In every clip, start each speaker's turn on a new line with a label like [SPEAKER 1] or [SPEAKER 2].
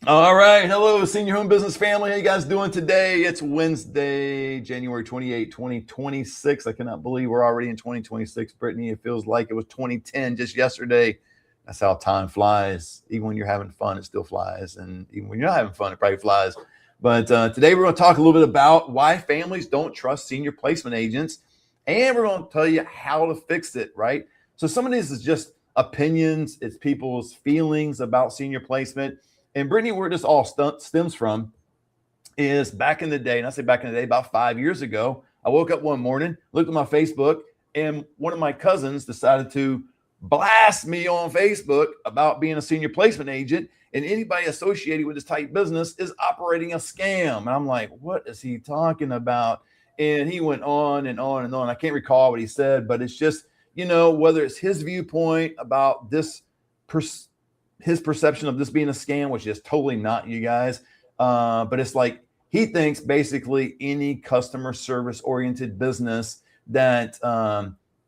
[SPEAKER 1] All right. Hello, Senior Home Business family. How you guys doing today? It's Wednesday, January 28, 2026. I cannot believe we're already in 2026. Brittany, it feels like it was 2010 just yesterday. That's how time flies. Even when you're having fun, it still flies. And even when you're not having fun, it probably flies. But today we're going to talk a little bit about why families don't trust senior placement agents. And we're going to tell you how to fix it, right? So some of this is just opinions. It's people's feelings about senior placement. And Brittany, where this all stems from is back in the day, and I say back in the day, about 5 years ago, I woke up one morning, looked at my Facebook, and one of my cousins decided to blast me on Facebook about being a senior placement agent, and anybody associated with this type business is operating a scam. And I'm like, what is he talking about? And he went on and on and on. I can't recall what he said, but it's just, whether it's his viewpoint about this his perception of this being a scam, which is totally not, you guys. But it's like he thinks basically any customer service oriented business that,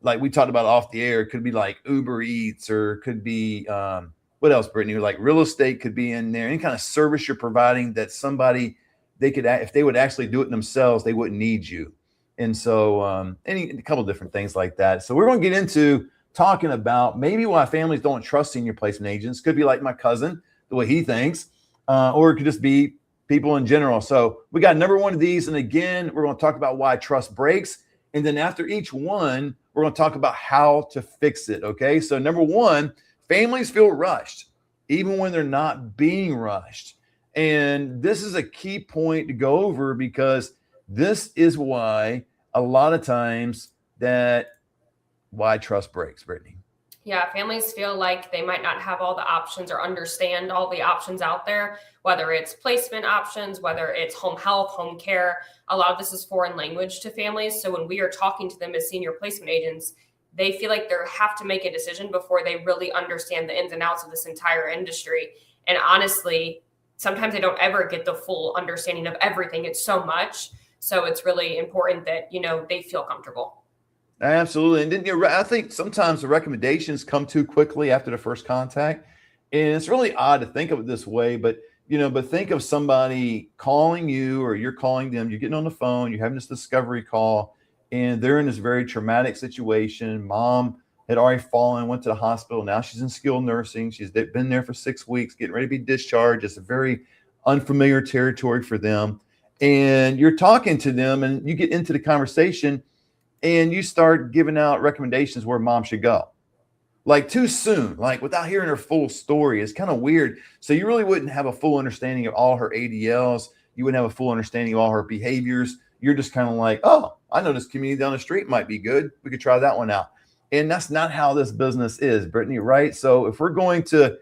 [SPEAKER 1] like we talked about off the air, could be like Uber Eats or could be what else, Brittany? Like real estate could be in there. Any kind of service you're providing that somebody they could, if they would actually do it themselves, they wouldn't need you. And so, a couple of different things like that. So we're going to get into talking about maybe why families don't trust senior placement agents. Could be like my cousin, the way he thinks, or it could just be people in general. So we got number one of these. And again, we're going to talk about why trust breaks. And then after each one, we're going to talk about how to fix it. Okay. So number one, families feel rushed, even when they're not being rushed. And this is a key point to go over because this is why a lot of times why trust breaks, Brittany.
[SPEAKER 2] Yeah, families feel like they might not have all the options or understand all the options out there, whether it's placement options, whether it's home health, home care. A lot of this is foreign language to families. So when we are talking to them as senior placement agents, they feel like they have to make a decision before they really understand the ins and outs of this entire industry. And honestly, sometimes they don't ever get the full understanding of everything. It's so much. So it's really important that, they feel comfortable.
[SPEAKER 1] Absolutely. And then I think sometimes the recommendations come too quickly after the first contact. And it's really odd to think of it this way, but think of somebody calling you or you're calling them, you're getting on the phone, you're having this discovery call, and they're in this very traumatic situation. Mom had already fallen, went to the hospital. Now she's in skilled nursing. She's been there for 6 weeks, getting ready to be discharged. It's a very unfamiliar territory for them. And you're talking to them and you get into the conversation and you start giving out recommendations where mom should go, like too soon, like without hearing her full story. It's kind of weird. So you really wouldn't have a full understanding of all her ADLs. You wouldn't have a full understanding of all her behaviors. You're just kind of like, oh, I know this community down the street might be good. We could try that one out. And that's not how this business is, Brittany, right? So if we're going to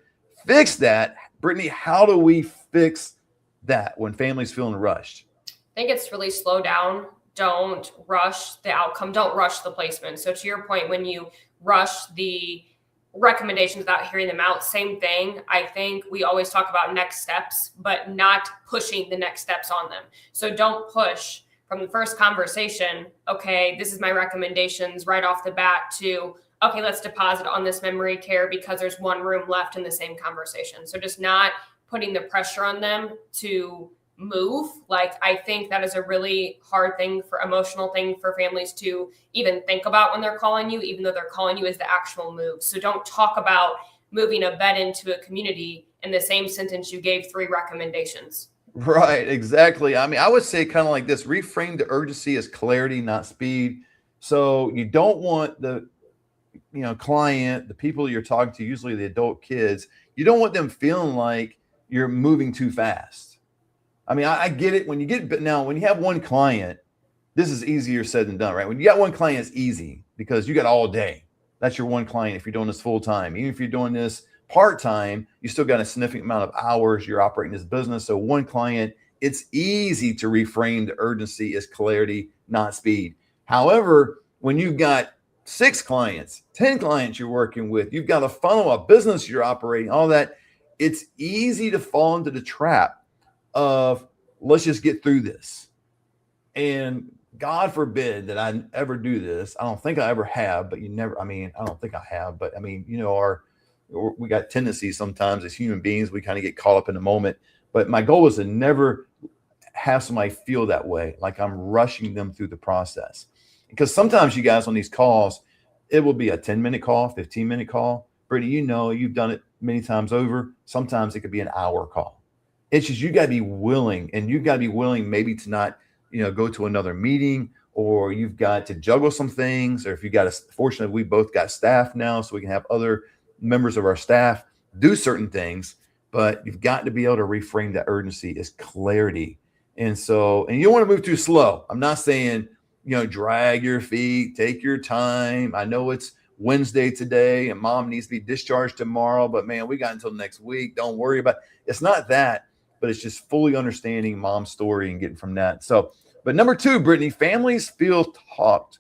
[SPEAKER 1] fix that, Brittany, how do we fix that when families feeling rushed?
[SPEAKER 2] I think it's really slow down. Don't rush the outcome. Don't rush the placement. So to your point, when you rush the recommendations without hearing them out, same thing. I think we always talk about next steps, but not pushing the next steps on them. So don't push from the first conversation, okay, this is my recommendations right off the bat, to, okay, let's deposit on this memory care because there's one room left in the same conversation. So just not putting the pressure on them to move. Like, I think that is a really hard thing, for emotional thing for families to even think about when they're calling you, even though they're calling you as the actual move. So don't talk about moving a bed into a community in the same sentence you gave 3 recommendations.
[SPEAKER 1] Right, exactly. I mean, I would say kind of like this: reframe the urgency as clarity, not speed. So you don't want the client, the people you're talking to, usually the adult kids, you don't want them feeling like you're moving too fast. I mean, I get it when you get, but now when you have one client, this is easier said than done, right? When you got one client, it's easy because you got all day. That's your one client. If you're doing this full time, even if you're doing this part time, you still got a significant amount of hours you're operating this business. So one client, it's easy to reframe the urgency as clarity, not speed. However, when you've got 6 clients, 10 clients you're working with, you've got a funnel, a business you're operating, all that, it's easy to fall into the trap of let's just get through this. And God forbid that I ever do this. I don't think I ever have, but I don't think I have, but we got tendencies sometimes as human beings, we kind of get caught up in the moment. But my goal is to never have somebody feel that way, like I'm rushing them through the process. Because sometimes you guys on these calls, it will be a 10-minute call, 15-minute call. Brittany, you've done it many times over. Sometimes it could be an hour call. It's just you got to be willing, and you've got to be willing maybe to not, go to another meeting, or you've got to juggle some things, or if you got fortunately, we both got staff now, so we can have other members of our staff do certain things, but you've got to be able to reframe that urgency as clarity. And so, and you don't want to move too slow. I'm not saying, drag your feet, take your time. I know it's Wednesday today and mom needs to be discharged tomorrow, but man, we got until next week. Don't worry about it. It's not that, but it's just fully understanding mom's story and getting from that. So, but number 2, Brittany, families feel talked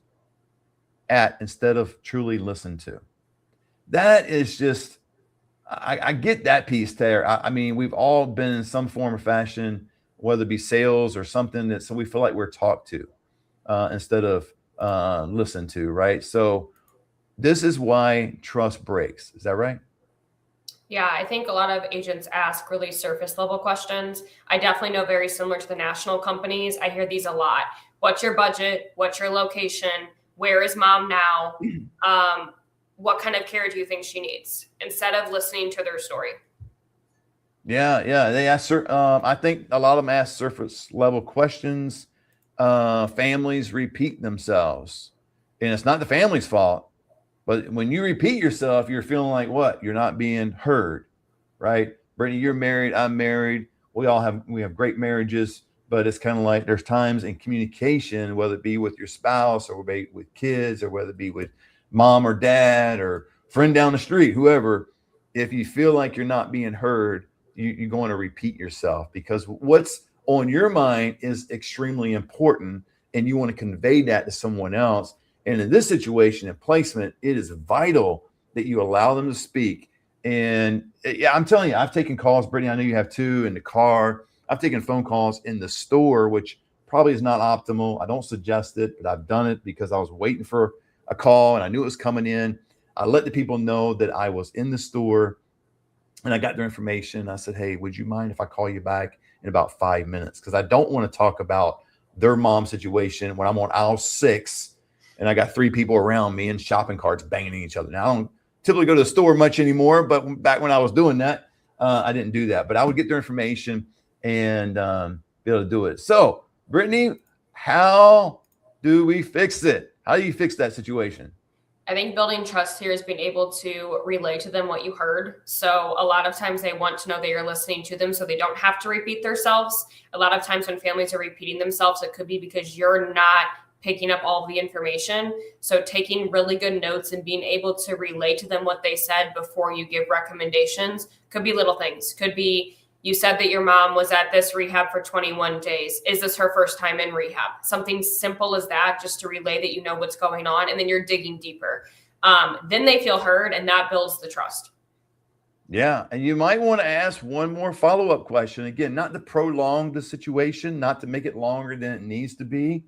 [SPEAKER 1] at instead of truly listened to. That is just, I get that piece there. I mean, we've all been in some form or fashion, whether it be sales or something, so we feel like we're talked to instead of listened to, right? So this is why trust breaks. Is that right?
[SPEAKER 2] Yeah, I think a lot of agents ask really surface level questions. I definitely know very similar to the national companies. I hear these a lot. What's your budget? What's your location? Where is mom now? What kind of care do you think she needs? Instead of listening to their story.
[SPEAKER 1] Yeah. They ask. I think a lot of them ask surface level questions. Families repeat themselves, and it's not the family's fault. But when you repeat yourself, you're feeling like what? You're not being heard, right? Brittany, you're married. I'm married. We have great marriages, but it's kind of like there's times in communication, whether it be with your spouse or with kids, or whether it be with mom or dad or friend down the street, whoever. If you feel like you're not being heard, you're going to repeat yourself, because what's on your mind is extremely important, and you want to convey that to someone else. And in this situation, in placement, it is vital that you allow them to speak. And yeah, I'm telling you, I've taken calls, Brittany, I know you have too, in the car. I've taken phone calls in the store, which probably is not optimal. I don't suggest it, but I've done it because I was waiting for a call and I knew it was coming in. I let the people know that I was in the store, and I got their information. I said, hey, would you mind if I call you back in about 5 minutes? Because I don't want to talk about their mom situation when I'm on aisle 6 and I got 3 people around me and shopping carts banging each other. Now, I don't typically go to the store much anymore, but back when I was doing that, I didn't do that. But I would get their information and be able to do it. So, Brittany, how do we fix it? How do you fix that situation?
[SPEAKER 2] I think building trust here is being able to relay to them what you heard. So a lot of times they want to know that you're listening to them so they don't have to repeat themselves. A lot of times when families are repeating themselves, it could be because you're not picking up all of the information. So taking really good notes and being able to relay to them what they said before you give recommendations could be little things. Could be, you said that your mom was at this rehab for 21 days. Is this her first time in rehab? Something simple as that, just to relay that you know what's going on, and then you're digging deeper. Then they feel heard, and that builds the trust.
[SPEAKER 1] Yeah, and you might want to ask one more follow-up question. Again, not to prolong the situation, not to make it longer than it needs to be,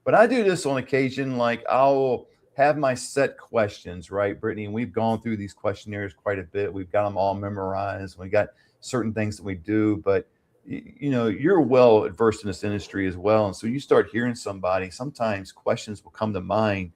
[SPEAKER 1] but I do this on occasion. Like, I'll have my set questions, right, Brittany? And we've gone through these questionnaires quite a bit. We've got them all memorized. We got certain things that we do, but you're well versed in this industry as well. And so you start hearing somebody, sometimes questions will come to mind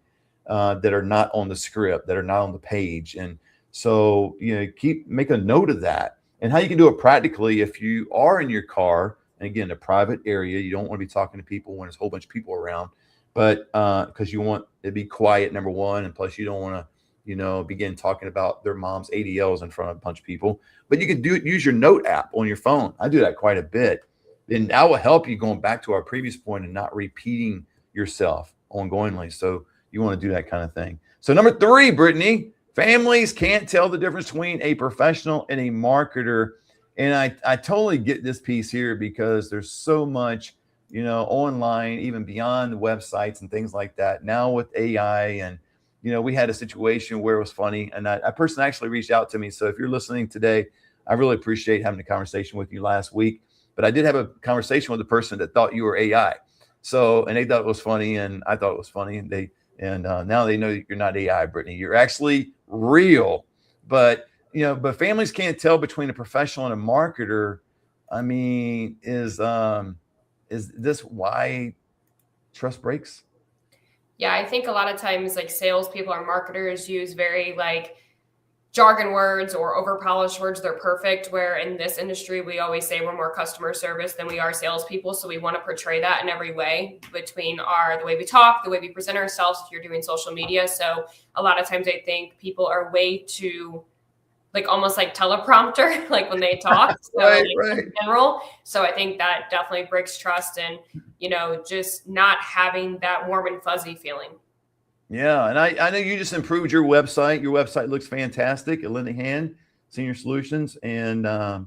[SPEAKER 1] that are not on the script, that are not on the page. And so, make a note of that. And how you can do it practically, if you are in your car, and again, a private area, you don't want to be talking to people when there's a whole bunch of people around, but because you want it to be quiet, number one, and plus you don't want to begin talking about their mom's ADLs in front of a bunch of people. But you can use your note app on your phone. I do that quite a bit. And that will help you, going back to our previous point, and not repeating yourself ongoingly. So you want to do that kind of thing. So number 3, Brittany, families can't tell the difference between a professional and a marketer. And I totally get this piece here, because there's so much, online, even beyond the websites and things like that. Now with AI, and we had a situation where it was funny, and a person actually reached out to me. So if you're listening today, I really appreciate having a conversation with you last week. But I did have a conversation with a person that thought you were AI. So, and they thought it was funny, and I thought it was funny, and now they know that you're not AI, Brittany. You're actually real. But but families can't tell between a professional and a marketer I mean, is this why trust breaks?
[SPEAKER 2] Yeah, I think a lot of times like salespeople or marketers use very like jargon words or overpolished words. They're perfect. Where in this industry, we always say we're more customer service than we are salespeople. So we want to portray that in every way between the way we talk, the way we present ourselves. If you're doing social media, so a lot of times I think people are way too like almost like teleprompter, like when they talk. So
[SPEAKER 1] Right,
[SPEAKER 2] like,
[SPEAKER 1] right.
[SPEAKER 2] in general, so I think that definitely breaks trust and just not having that warm and fuzzy feeling.
[SPEAKER 1] Yeah, and I know you just improved your website. Your website looks fantastic at Lending Hand Senior Solutions, and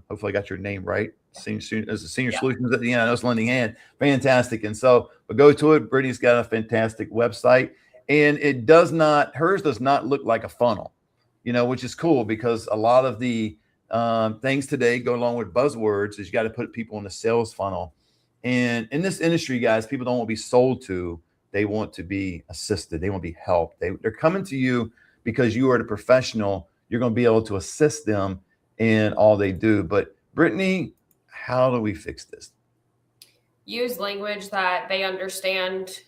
[SPEAKER 1] hopefully I got your name right. As a Senior
[SPEAKER 2] Yeah.
[SPEAKER 1] Solutions at the end, I know it's Lending Hand, fantastic. And so, but go to it. Brittany's got a fantastic website, and hers does not look like a funnel, which is cool because a lot of the things today go along with buzzwords. Is you got to put people in the sales funnel, and in this industry, guys, people don't want to be sold to. They want to be assisted. They want to be helped. They're coming to you because you are the professional. You're going to be able to assist them in all they do. But Brittany, how do we fix this?
[SPEAKER 2] Use language that they understand.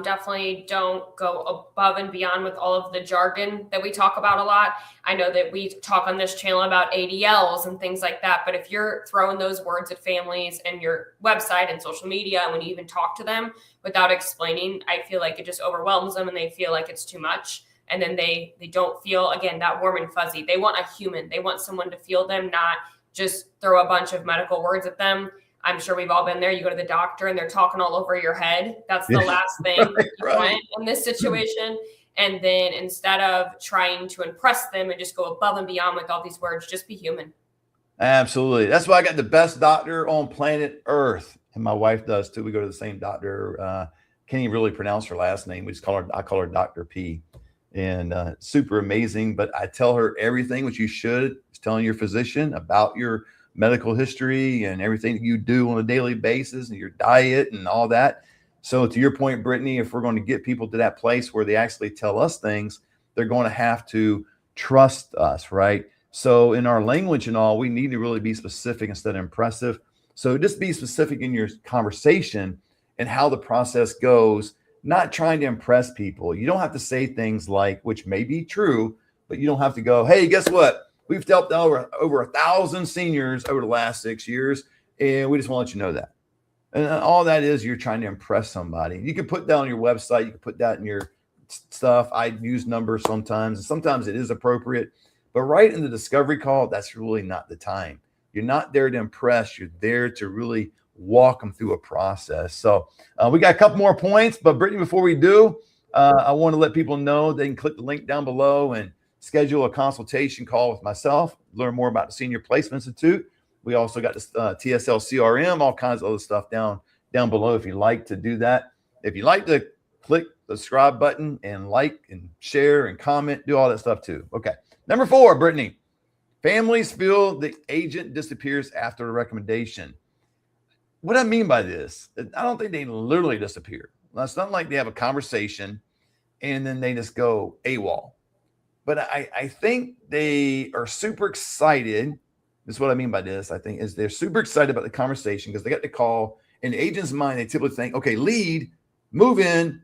[SPEAKER 2] Definitely don't go above and beyond with all of the jargon that we talk about a lot. I know that we talk on this channel about ADLs and things like that, but if you're throwing those words at families and your website and social media, and when you even talk to them without explaining, I feel like it just overwhelms them and they feel like it's too much. And then they don't feel, again, that warm and fuzzy. They want a human. They want someone to feel them, not just throw a bunch of medical words at them. I'm sure we've all been there. You go to the doctor and they're talking all over your head. That's the last thing you want in this situation. And then instead of trying to impress them and just go above and beyond with all these words, just be human.
[SPEAKER 1] Absolutely. That's why I got the best doctor on planet Earth. And my wife does too. We go to the same doctor. Can't even really pronounce her last name. I call her Dr. P. And super amazing. But I tell her everything, which you should, is telling your physician about your medical history and everything that you do on a daily basis and your diet and all that. So to your point, Brittany, if we're going to get people to that place where they actually tell us things, they're going to have to trust us, right? So in our language and all, we need to really be specific instead of impressive. So just be specific in your conversation and how the process goes, not trying to impress people. You don't have to say things like, which may be true, but you don't have to go, hey, guess what? We've helped over 1,000 seniors over the last 6 years, and we just want to let you know that. And all that is, you're trying to impress somebody. You can put that on your website. You can put that in your stuff. I use numbers sometimes, and sometimes it is appropriate. But right in the discovery call, that's really not the time. You're not there to impress. You're there to really walk them through a process. So we got a couple more points. But Brittany, before we do, I want to let people know they can click the link down below and schedule a consultation call with myself, learn more about the Senior Placement Institute. We also got this TSL CRM, all kinds of other stuff down below if you'd like to do that. If you'd like to click the subscribe button and like and share and comment, do all that stuff too. Okay. Number 4, Brittany, families feel the agent disappears after a recommendation. What I mean by this, I don't think they literally disappear. It's not like they have a conversation and then they just go AWOL. But I think they are super excited. This is what I mean by this. I think is they're super excited about the conversation because they got the call. In the agent's mind, they typically think, okay, lead, move in,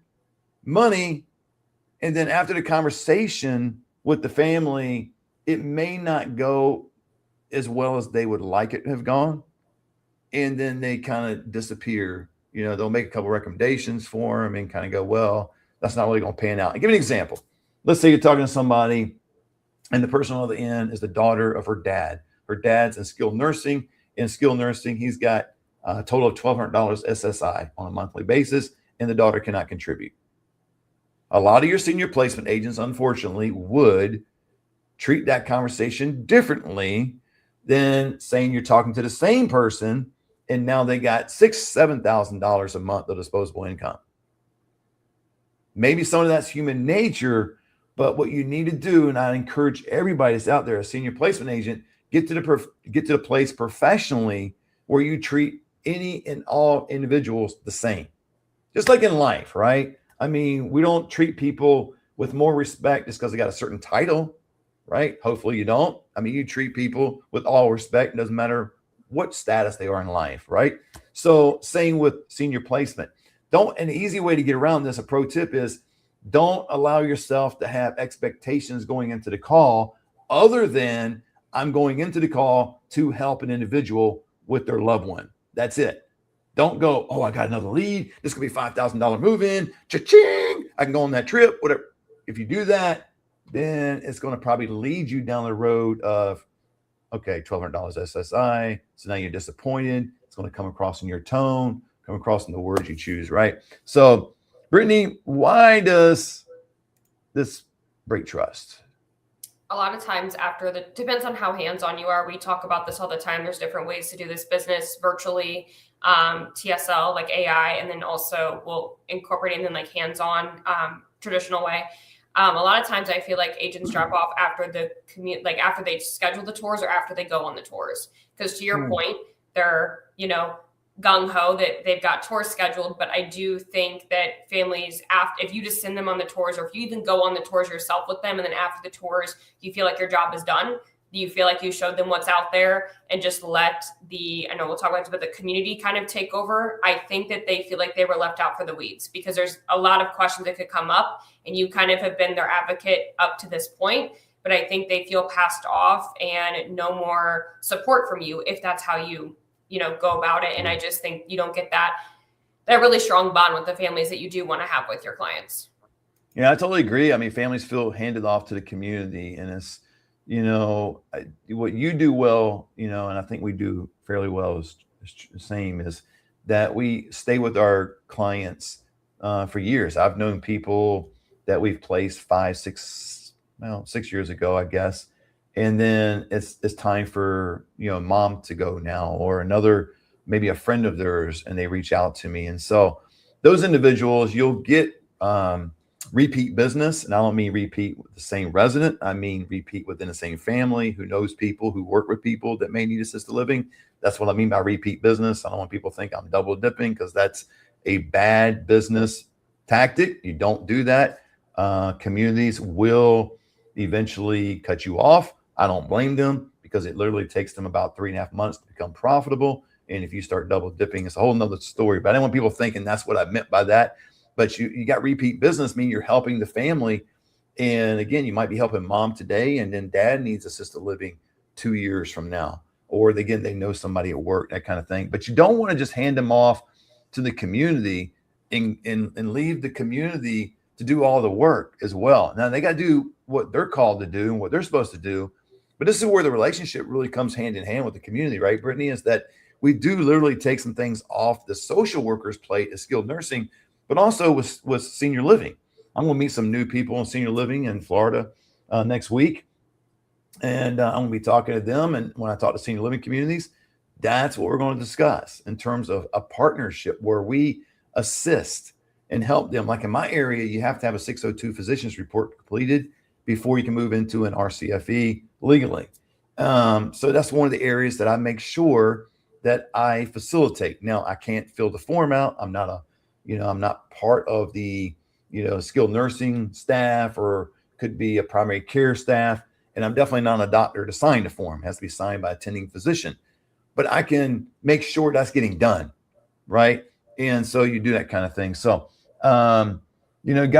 [SPEAKER 1] money. And then after the conversation with the family, it may not go as well as they would like it to have gone. And then they kind of disappear. They'll make a couple recommendations for them and kind of go, well, that's not really going to pan out. I'll give you an example. Let's say you're talking to somebody and the person on the end is the daughter of her dad. Her dad's in skilled nursing. In skilled nursing, he's got a total of $1,200 SSI on a monthly basis, and the daughter cannot contribute. A lot of your senior placement agents, unfortunately, would treat that conversation differently than saying you're talking to the same person and now they got $6,000, $7,000 a month of disposable income. Maybe some of that's human nature, but what you need to do, and I encourage everybody that's out there, a senior placement agent, get to the place professionally where you treat any and all individuals the same. Just like in life, right? I mean, we don't treat people with more respect just because they got a certain title, right? Hopefully you don't. I mean, you treat people with all respect. It doesn't matter what status they are in life, right? So same with senior placement. An easy way to get around this, a pro tip is don't allow yourself to have expectations going into the call other than I'm going into the call to help an individual with their loved one. That's it. Don't go, oh, I got another lead. This could be $5,000 move in. Cha-ching. I can go on that trip, whatever. If you do that, then it's going to probably lead you down the road of, okay, $1,200 SSI. So now you're disappointed. It's going to come across in your tone, come across in the words you choose, right? So, Brittany, why does this break trust?
[SPEAKER 2] A lot of times depends on how hands-on you are. We talk about this all the time. There's different ways to do this business virtually, TSL, like AI, and then also we'll incorporate in like hands-on, traditional way. A lot of times I feel like agents drop off after after they schedule the tours or after they go on the tours. Because to your point, they're, gung-ho that they've got tours scheduled. But I do think that families, if you just send them on the tours, or if you even go on the tours yourself with them, and then after the tours, you feel like your job is done, you feel like you showed them what's out there, and just let I know we'll talk about the community kind of take over. I think that they feel like they were left out for the weeds because there's a lot of questions that could come up, and you kind of have been their advocate up to this point. But I think they feel passed off and no more support from you if that's how you go about it. And I just think you don't get that really strong bond with the families that you do want to have with your clients.
[SPEAKER 1] Yeah, I totally agree. I mean, families feel handed off to the community, and it's, what you do well, and I think we do fairly well is the same, is that we stay with our clients for years. I've known people that we've placed 6 years ago, I guess. And then it's time for, mom to go now, or maybe a friend of theirs, and they reach out to me. And so those individuals, you'll get repeat business. And I don't mean repeat with the same resident. I mean repeat within the same family who knows people, who work with people that may need assisted living. That's what I mean by repeat business. I don't want people to think I'm double dipping, because that's a bad business tactic. You don't do that. Communities will eventually cut you off. I don't blame them, because it literally takes them about 3.5 months to become profitable. And if you start double dipping, it's a whole nother story. But I don't want people thinking that's what I meant by that. But you got repeat business, meaning you're helping the family. And again, you might be helping mom today, and then dad needs assisted living 2 years from now. Or again, they know somebody at work, that kind of thing. But you don't want to just hand them off to the community and leave the community to do all the work as well. Now they got to do what they're called to do and what they're supposed to do. But this is where the relationship really comes hand in hand with the community, right, Brittany? Is that we do literally take some things off the social workers' plate as skilled nursing, but also with senior living. I'm going to meet some new people in senior living in Florida next week. And I'm going to be talking to them. And when I talk to senior living communities, that's what we're going to discuss in terms of a partnership where we assist and help them. Like in my area, you have to have a 602 physician's report completed before you can move into an RCFE legally. So that's one of the areas that I make sure that I facilitate. Now, I can't fill the form out. I'm not part of the, skilled nursing staff, or could be a primary care staff. And I'm definitely not a doctor to sign the form. It has to be signed by a attending physician. But I can make sure that's getting done, right? And so you do that kind of thing. So, got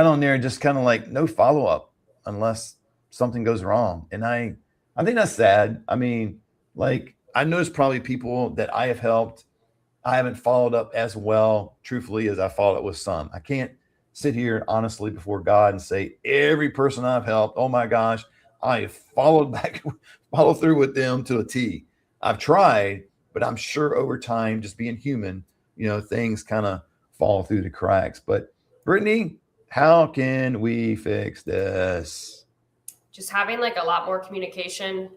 [SPEAKER 1] on there and just kind of like no follow-up unless something goes wrong. And I think that's sad. I mean, like, I know there's probably people that I have helped, I haven't followed up as well, truthfully, as I followed up with some. I can't sit here honestly before God and say every person I've helped, oh my gosh, I have followed through with them to a T. I've tried, but I'm sure over time, just being human, things kind of fall through the cracks. But Brittany, how can we fix this?
[SPEAKER 2] Just having like a lot more communication.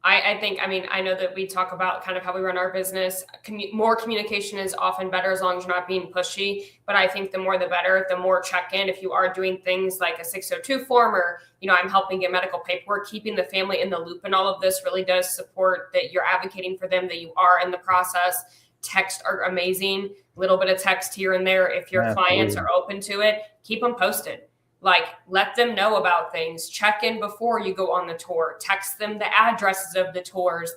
[SPEAKER 2] I think, I know that we talk about kind of how we run our business. More communication is often better as long as you're not being pushy. But I think the more the better, the more check-in. If you are doing things like a 602 form, or, I'm helping get medical paperwork, keeping the family in the loop and all of this really does support that you're advocating for them, that you are in the process. Texts are amazing. Little bit of text here and there. If your clients are open to it, keep them posted. Like, let them know about things, check in before you go on the tour, text them the addresses of the tours,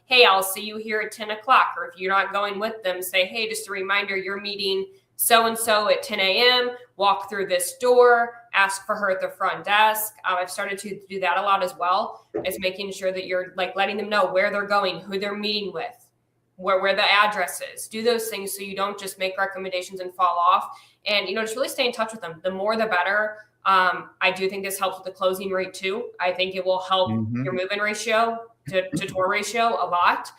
[SPEAKER 2] hey, I'll see you here at 10 o'clock. Or if you're not going with them, say, hey, just a reminder, you're meeting so-and-so at 10 a.m., walk through this door, ask for her at the front desk. I've started to do that a lot as well, is making sure that you're like letting them know where they're going, who they're meeting with, where the address is. Do those things so you don't just make recommendations and fall off. And, just really stay in touch with them. The more, the better. I do think this helps with the closing rate too. I think it will help your move-in ratio to tour ratio a lot.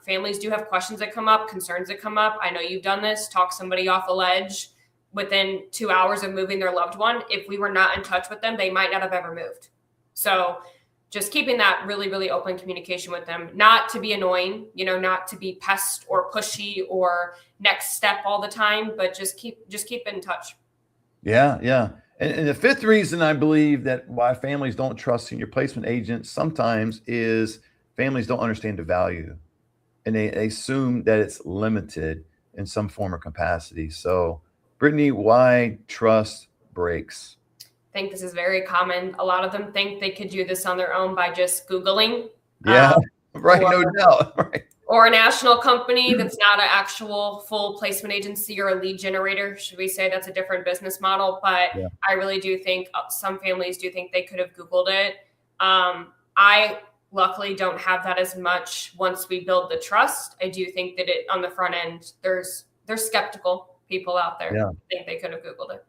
[SPEAKER 2] Families do have questions that come up, concerns that come up. I know you've done this, talk somebody off a ledge within 2 hours of moving their loved one. If we were not in touch with them, they might not have ever moved. So just keeping that really, really open communication with them, not to be annoying, not to be pest or pushy or next step all the time, but just keep in touch.
[SPEAKER 1] Yeah. Yeah. And the fifth reason I believe that why families don't trust senior placement agents sometimes is families don't understand the value, and they assume that it's limited in some form or capacity. So, Brittany, why trust breaks?
[SPEAKER 2] I think this is very common. A lot of them think they could do this on their own by just Googling.
[SPEAKER 1] Yeah, right. No doubt. Right.
[SPEAKER 2] Or a national company that's not an actual full placement agency or a lead generator. Should we say that's a different business model? But yeah. I really do think some families do think they could have Googled it. I luckily don't have that as much once we build the trust. I do think that on the front end, there's skeptical people out there who think they could have Googled it.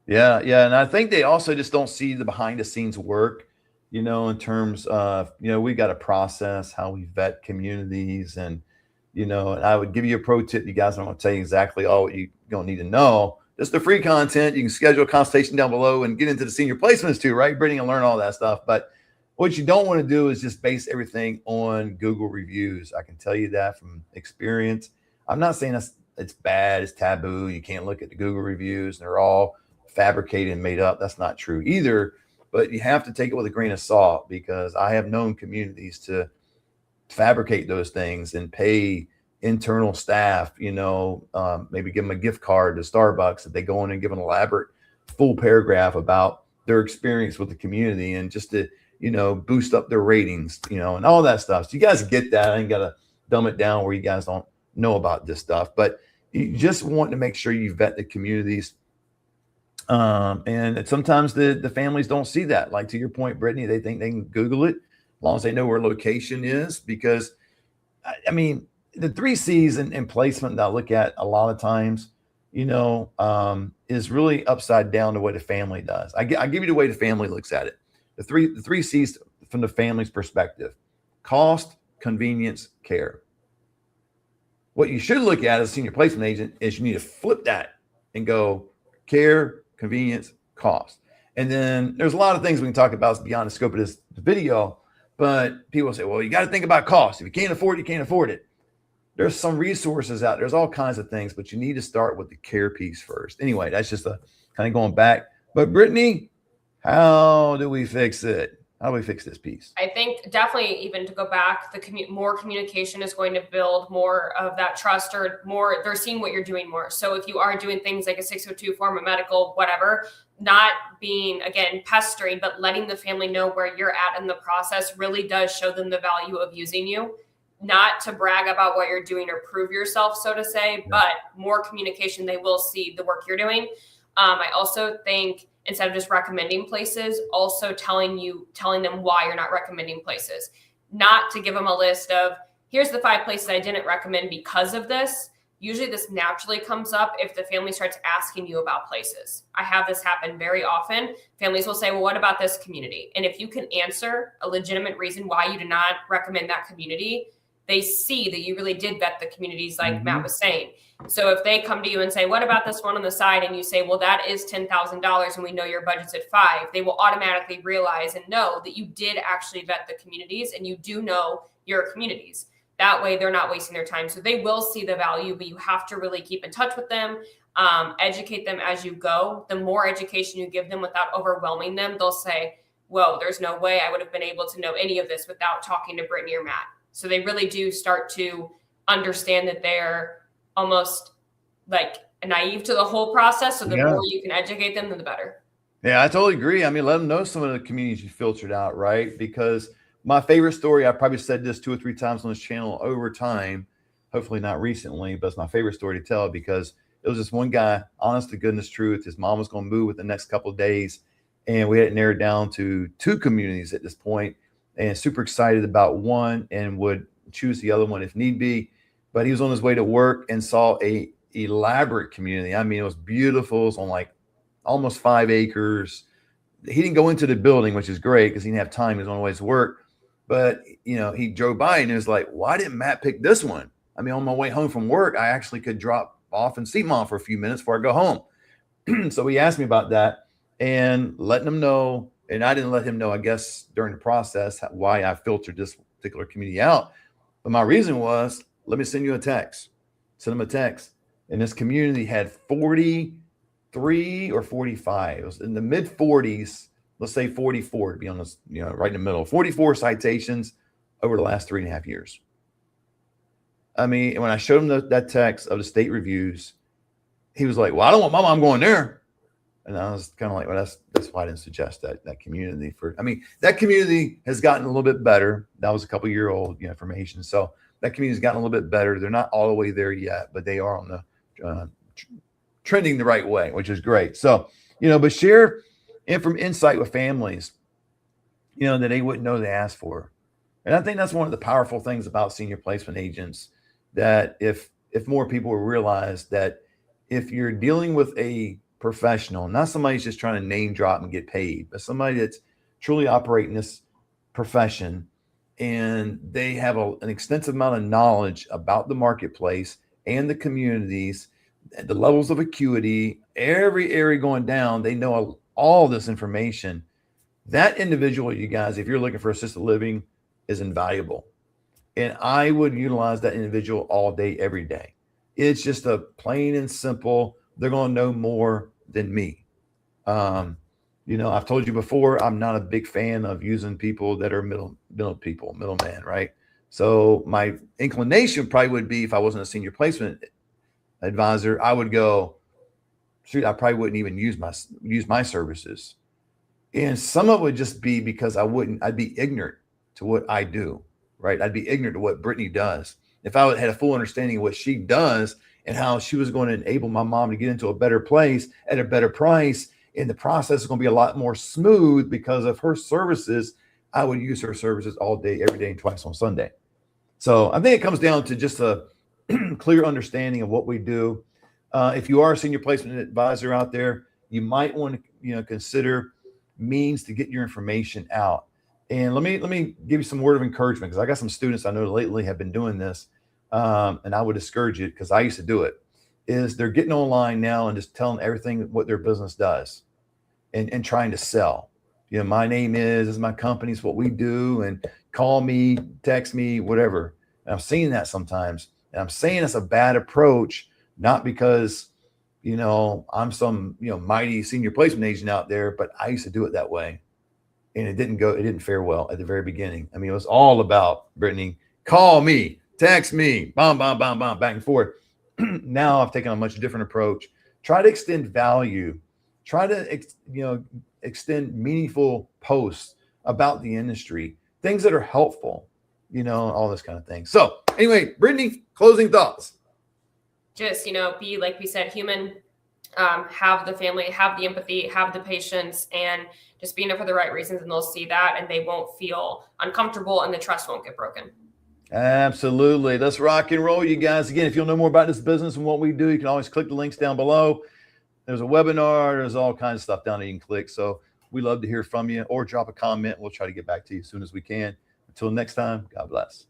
[SPEAKER 1] Yeah. Yeah. And I think they also just don't see the behind the scenes work, in terms of, we got to process how we vet communities. And, and I would give you a pro tip. You guys, I'm going to tell you exactly all what you're going to need to know. Just the free content. You can schedule a consultation down below and get into the senior placements too, right? Brittany, and learn all that stuff. But what you don't want to do is just base everything on Google reviews. I can tell you that from experience. I'm not saying it's bad, it's taboo. You can't look at the Google reviews. They're all fabricated and made up. That's not true either. But you have to take it with a grain of salt, because I have known communities to fabricate those things and pay internal staff, maybe give them a gift card to Starbucks that they go in and give an elaborate full paragraph about their experience with the community, and just to, boost up their ratings, and all that stuff. So you guys get that. I ain't got to dumb it down where you guys don't know about this stuff, but you just want to make sure you vet the communities. And sometimes the families don't see that. Like, to your point, Brittany, they think they can Google it as long as they know where location is, because I mean, the 3 C's in placement that I look at a lot of times, is really upside down to what a family does. I give you the way the family looks at it. The three C's from the family's perspective: cost, convenience, care. What you should look at as a senior placement agent is you need to flip that and go care, convenience, cost. And then there's a lot of things we can talk about beyond the scope of this video, but people say, well, you got to think about cost. If you can't afford it, you can't afford it. There's some resources out. There's all kinds of things, but you need to start with the care piece first. Anyway, that's just a kind of going back. But Brittany, how do we fix it? How do we fix this piece?
[SPEAKER 2] I think definitely, even to go back, more communication is going to build more of that trust, or more, they're seeing what you're doing more. So if you are doing things like a 602 form of medical, whatever, not being, again, pestering, but letting the family know where you're at in the process really does show them the value of using you. Not to brag about what you're doing or prove yourself, so to say, but more communication, they will see the work you're doing. I also think, instead of just recommending places, also telling them why you're not recommending places. Not to give them a list of, here's the 5 places I didn't recommend because of this. Usually this naturally comes up if the family starts asking you about places. I have this happen very often. Families will say, well, what about this community? And if you can answer a legitimate reason why you do not recommend that community, they see that you really did vet the communities, like Matt was saying. So if they come to you and say, what about this one on the side? And you say, well, that is $10,000 and we know your budget's at $5,000, they will automatically realize and know that you did actually vet the communities and you do know your communities. That way they're not wasting their time. So they will see the value, but you have to really keep in touch with them, educate them as you go. The more education you give them without overwhelming them, they'll say, whoa, there's no way I would have been able to know any of this without talking to Brittany or Matt. So they really do start to understand that they're almost like naive to the whole process. So the more you can educate them, the better.
[SPEAKER 1] Yeah, I totally agree. I mean, let them know some of the communities you filtered out, right? Because my favorite story, I probably said this 2 or 3 times on this channel over time, hopefully not recently, but it's my favorite story to tell because it was this one guy, honest to goodness truth. His mom was going to move within the next couple of days. And we had it narrowed down to 2 communities at this point, and super excited about one and would choose the other one if need be. But he was on his way to work and saw a elaborate community. I mean, it was beautiful. It was on like almost 5 acres. He didn't go into the building, which is great because he didn't have time. He was on his way to work. But, he drove by and it was like, why didn't Matt pick this one? I mean, on my way home from work, I actually could drop off and see mom for a few minutes before I go home. So he asked me about that and letting him know. And I didn't let him know, I guess, during the process, why I filtered this particular community out. But my reason was, let me send you a text. Send him a text. And this community had 43 or 45. It was in the mid 40s, let's say 44 to be honest, right in the middle. 44 citations over the last 3.5 years. I mean, when I showed him that text of the state reviews, he was like, well, I don't want my mom going there. And I was kind of like, well, that's why I didn't suggest that community that community has gotten a little bit better. That was a couple year old information. So that community's gotten a little bit better. They're not all the way there yet, but they are on the trending the right way, which is great. So, but share from insight with families, that they wouldn't know they asked for. And I think that's one of the powerful things about senior placement agents, that if more people will realize that if you're dealing with a professional, not somebody who's just trying to name drop and get paid, but somebody that's truly operating this profession and they have an extensive amount of knowledge about the marketplace and the communities, the levels of acuity, every area going down, they know all this information. That individual, you guys, if you're looking for assisted living, is invaluable. And I would utilize that individual all day, every day. It's just a plain and simple, they're going to know more than me. I've told you before, I'm not a big fan of using people that are middleman, right? So my inclination probably would be, if I wasn't a senior placement advisor, I would go, shoot, I probably wouldn't even use my services. And some of it would just be because I'd be ignorant to what I do, right? I'd be ignorant to what Brittany does. If I had a full understanding of what she does and how she was going to enable my mom to get into a better place at a better price, and the process is going to be a lot more smooth because of her services, I would use her services all day, every day, and twice on Sunday. So I think it comes down to just a clear understanding of what we do. If you are a senior placement advisor out there, you might want to consider means to get your information out. And let me give you some word of encouragement, because I got some students I know lately have been doing this, and I would discourage it because I used to do it. Is they're getting online now and just telling everything what their business does, and trying to sell. My name is my company's what we do, and call me, text me, whatever. And I'm seeing that sometimes, and I'm saying it's a bad approach, not because I'm some mighty senior placement agent out there, but I used to do it that way. And it didn't fare well at the very beginning. I mean, it was all about, Brittany, call me, text me, bam, bam, bam, bam, back and forth. Now I've taken a much different approach. Try to extend value. Try to, extend meaningful posts about the industry, things that are helpful, all this kind of thing. So anyway, Brittany, closing thoughts.
[SPEAKER 2] Just, be, like we said, human, have the family, have the empathy, have the patience, and just being there for the right reasons, and they'll see that and they won't feel uncomfortable and the trust won't get broken.
[SPEAKER 1] Absolutely. Let's rock and roll, you guys. Again, if you'll know more about this business and what we do, you can always click the links down below. There's a webinar. There's all kinds of stuff down there you can click. So we love to hear from you, or drop a comment. We'll try to get back to you as soon as we can. Until next time, God bless.